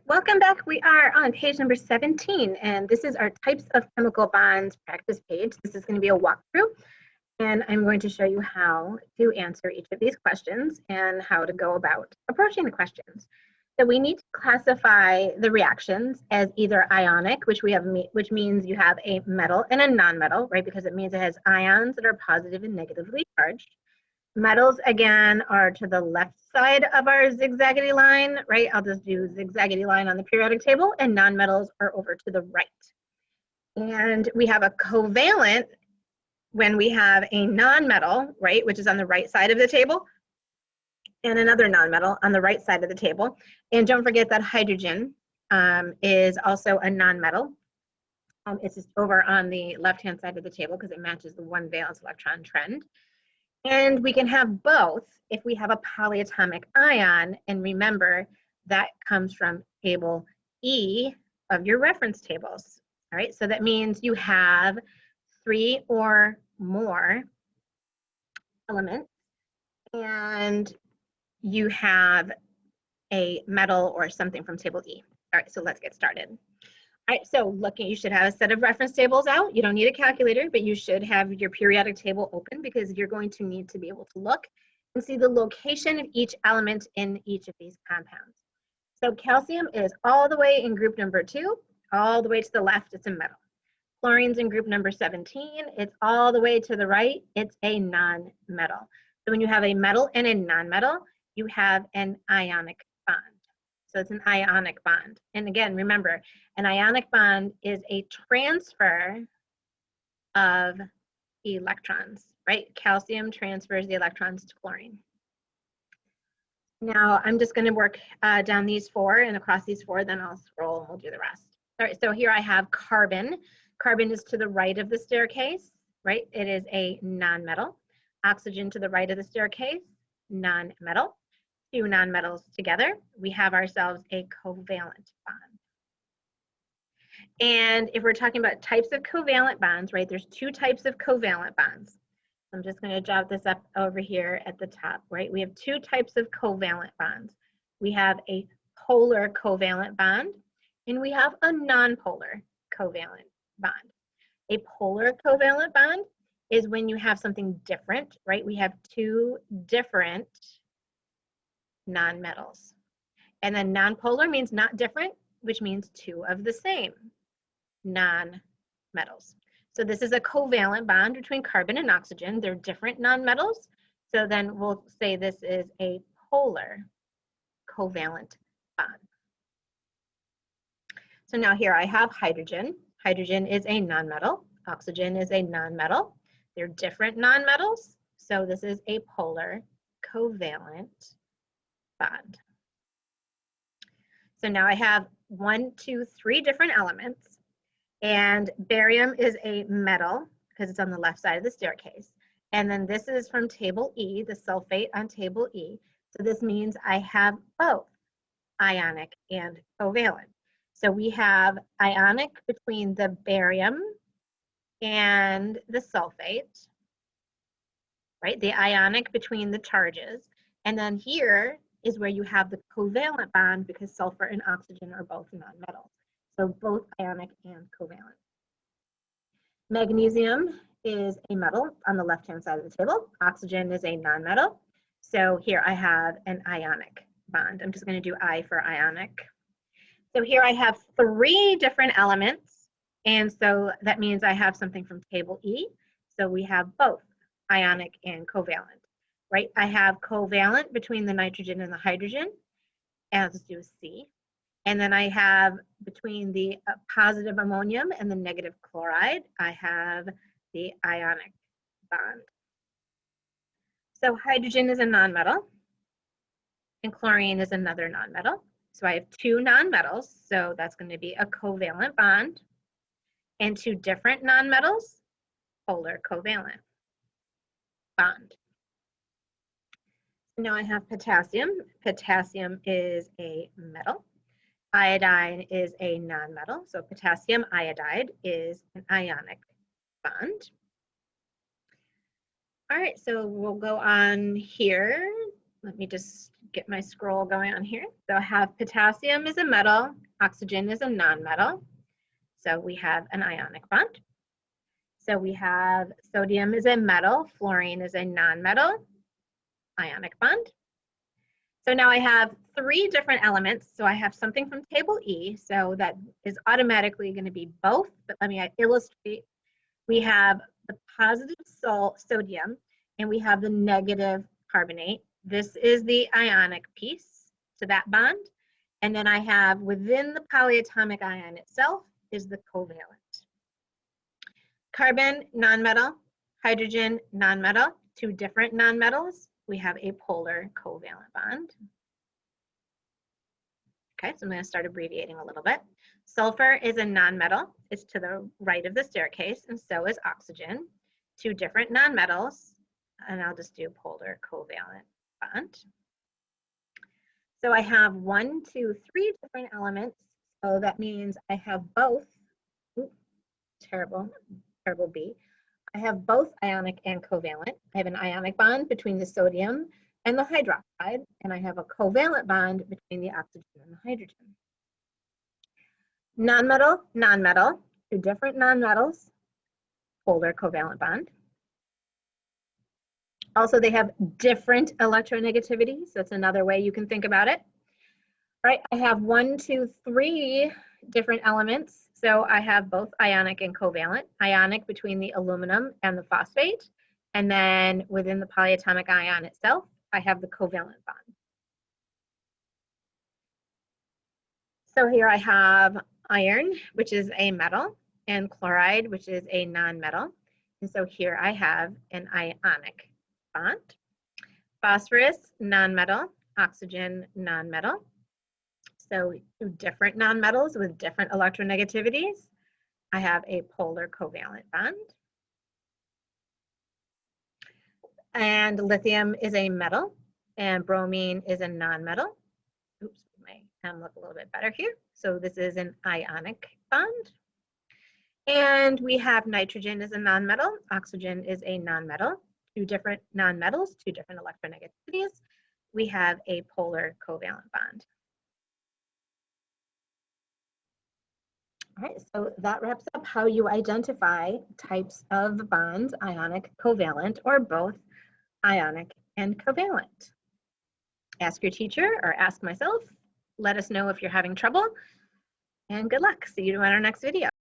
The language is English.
Welcome back. We are on page number 17, and this is our types of chemical bonds practice page. This is going to be a walkthrough, and I'm going to show you how to answer each of these questions and how to go about approaching the questions. So we need to classify the reactions as either ionic, which means you have a metal and a nonmetal, right? Because it means it has ions that are positive and negatively charged. Metals, again, are to the left side of our zigzaggedy line, right? I'll just do zigzaggedy line on the periodic table, and nonmetals are over to the right. And we have a covalent when we have a nonmetal, right, which is on the right side of the table, and another nonmetal on the right side of the table. And don't forget that hydrogen is also a nonmetal. It's just over on the left-hand side of the table because it matches the one valence electron trend. And we can have both if we have a polyatomic ion, and remember that comes from table E of your reference tables. All right, so that means you have 3 or more elements and you have a metal or something from table E. All right, so let's get started. All right, so you should have a set of reference tables out. You don't need a calculator, but you should have your periodic table open because you're going to need to be able to look and see the location of each element in each of these compounds. So calcium is all the way in group number 2, all the way to the left, it's a metal. Chlorine's in group number 17, it's all the way to the right, it's a non-metal. So when you have a metal and a non-metal, you have an ionic bond. So it's an ionic bond. And again, remember, an ionic bond is a transfer of electrons, right? Calcium transfers the electrons to chlorine. Now I'm just going to work down these 4 and across these 4, then I'll scroll and we'll do the rest. All right, so here I have carbon. Carbon is to the right of the staircase, right? It is a non-metal. Oxygen to the right of the staircase, non-metal. 2 nonmetals together, we have ourselves a covalent bond. And if we're talking about types of covalent bonds, right, there's 2 types of covalent bonds. I'm just going to jot this up over here at the top, right? We have 2 types of covalent bonds. We have a polar covalent bond, and we have a nonpolar covalent bond. A polar covalent bond is when you have something different, right? We have 2 different nonmetals. And then nonpolar means not different, which means 2 of the same nonmetals. So this is a covalent bond between carbon and oxygen. They're different nonmetals. So then we'll say this is a polar covalent bond. So now here I have hydrogen. Hydrogen is a nonmetal. Oxygen is a nonmetal. They're different nonmetals. So this is a polar covalent bond. So now I have 1, 2, 3 different elements, and barium is a metal because it's on the left side of the staircase. And then this is from table E, the sulfate on table E. So this means I have both ionic and covalent. So we have ionic between the barium and the sulfate, right? The ionic between the charges. And then here is where you have the covalent bond because sulfur and oxygen are both nonmetals. So both ionic and covalent. Magnesium is a metal on the left-hand side of the table. Oxygen is a nonmetal. So here I have an ionic bond. I'm just going to do I for ionic. So here I have 3 different elements. And so that means I have something from table E. So we have both ionic and covalent. Right, I have covalent between the nitrogen and the hydrogen, and I'll just do a C. And then I have between the positive ammonium and the negative chloride, I have the ionic bond. So hydrogen is a nonmetal, and chlorine is another nonmetal. So I have 2 nonmetals, so that's going to be a covalent bond, and 2 different nonmetals, polar covalent bond. Now I have potassium. Potassium is a metal. Iodine is a nonmetal. So potassium iodide is an ionic bond. All right, so we'll go on here. Let me just get my scroll going on here. So I have potassium is a metal, oxygen is a nonmetal. So we have an ionic bond. So we have sodium is a metal, fluorine is a nonmetal, ionic bond. So now I have 3 different elements. So I have something from table E, so that is automatically going to be both, but let me illustrate. We have the positive sodium and we have the negative carbonate. This is the ionic piece to that bond. And then I have within the polyatomic ion itself is the covalent. Carbon, nonmetal, hydrogen, nonmetal, 2 different nonmetals. We have a polar covalent bond. Okay, so I'm going to start abbreviating a little bit. Sulfur is a nonmetal. It's to the right of the staircase, and so is oxygen. 2 different nonmetals, and I'll just do polar covalent bond. So I have 1, 2, 3 different elements. So that means I have both. Oops, terrible B. I have both ionic and covalent. I have an ionic bond between the sodium and the hydroxide, and I have a covalent bond between the oxygen and the hydrogen. Nonmetal, nonmetal, 2 different nonmetals, polar covalent bond. Also, they have different electronegativity, so that's another way you can think about it. All right, I have 1, 2, 3 different elements. So I have both ionic and covalent. Ionic between the aluminum and the phosphate, and then within the polyatomic ion itself, I have the covalent bond. So here I have iron, which is a metal, and chloride, which is a nonmetal. And so here I have an ionic bond. Phosphorus, nonmetal, oxygen, nonmetal. So 2 different nonmetals with different electronegativities. I have a polar covalent bond. And lithium is a metal, and bromine is a nonmetal. Oops, my pen look a little bit better here. So this is an ionic bond. And we have nitrogen is a nonmetal, oxygen is a nonmetal. 2 different nonmetals, 2 different electronegativities. We have a polar covalent bond. All right, so that wraps up how you identify types of bonds, ionic, covalent, or both ionic and covalent. Ask your teacher or ask myself. Let us know if you're having trouble, and good luck. See you in our next video.